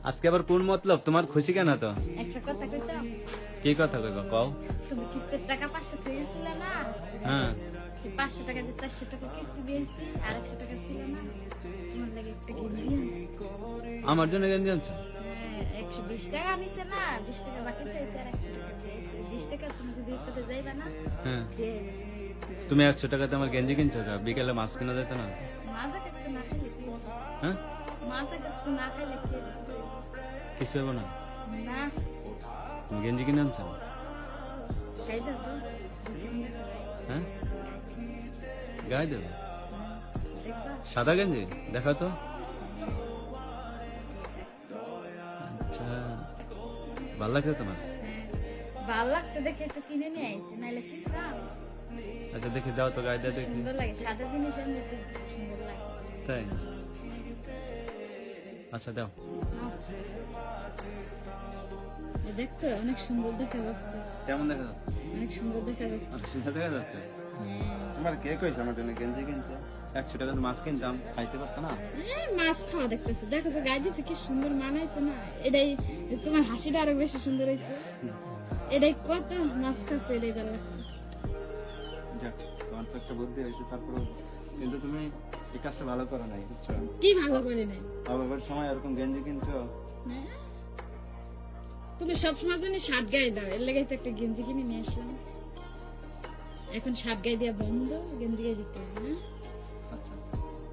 আজকে আবার কোন মতলব তোমার? খুশি কেন তো? একটা কথা কইতাম, কি কথা কইবা কও? তুমি কিস্তির টাকা 500 দিয়েছিল না? হ্যাঁ, সেই 500 টাকা দিয়ে 400 টাকা কিস্তি দিয়েছি, আর 100 টাকা ছিল না? তোমার লাগে একটা গেঞ্জি আনছি। আমার জন্য গেঞ্জি আনছো? হ্যাঁ, 120 টাকা নিছে না, 20 টাকা বাকি পেয়েছে আর 100 টাকা দিয়েছে। 20 টাকা তুমি যদি একসাথে যাইবা না, হ্যাঁ, দিয়ে তুমি 100 টাকাতে আমার গেঞ্জি কিনছো? বিকেলে মাছ কিনা যেত না? মাজা কাটতে না খাইলে কি হবে? হ্যাঁ, মাজা কাটতে না খাইলে কি হবে? কিছু হবো না। না, তুমি গেঞ্জি কিনে আনছো? খাই দাও তো। হ্যাঁ, গায়ে দেবে? দেখবা? সাদা গেঞ্জি দেখো তো। আচ্ছা, ভালো লাগছে তোমার? ভাল লাগছে দেখে তো কিনে নিয়ে আইছি, নাইলে কিনতাম। আচ্ছা দেখি দাও তো, গায়ে দাও দেখি। সুন্দর লাগে, সাদা জিনিস এমনিতে সুন্দর লাগে। তাই? আচ্ছা দাও। এই দেখছো, অনেক সুন্দর দেখা যাচ্ছে, কেমন দেখা যাচ্ছে? অনেক সুন্দর দেখা যাচ্ছে। সুন্দর দেখা যাচ্ছে। হ্যাঁ। তোমার কে কইছে আমার জন্য গেঞ্জি কিনছে? 100 টাকাতে মাছ কিনতাম, খাইতে পারতো না? এই মাছ খাওয়া দেখতেছো, দেখো তো গায়ে দিচ্ছে কি সুন্দর মানাইছে না? এটাই তোমার হাসিটা আরো বেশি সুন্দর হয়েছে। এটাই কত মাছ খাচ্ছে, এটাই ভালো লাগছে। যাক, তোমার তো একটা বুদ্ধি হয়েছে, তারপরে কিন্তু তুমি এই কাজটা ভালো করো নাই, বুঝছো? কি ভালো করি নাই? আবার সময় এরকম গেঞ্জি কিনছো। হ্যাঁ? তুমি সবসময় জন্য শার্ট গায়ে দাও, এর লেগে তো একটা গেঞ্জি কিনে নিয়ে আসলাম। এখন শার্ট গায়ে দেওয়া বন্ধ, গেঞ্জি গায়ে দিতে হবে না? আচ্ছা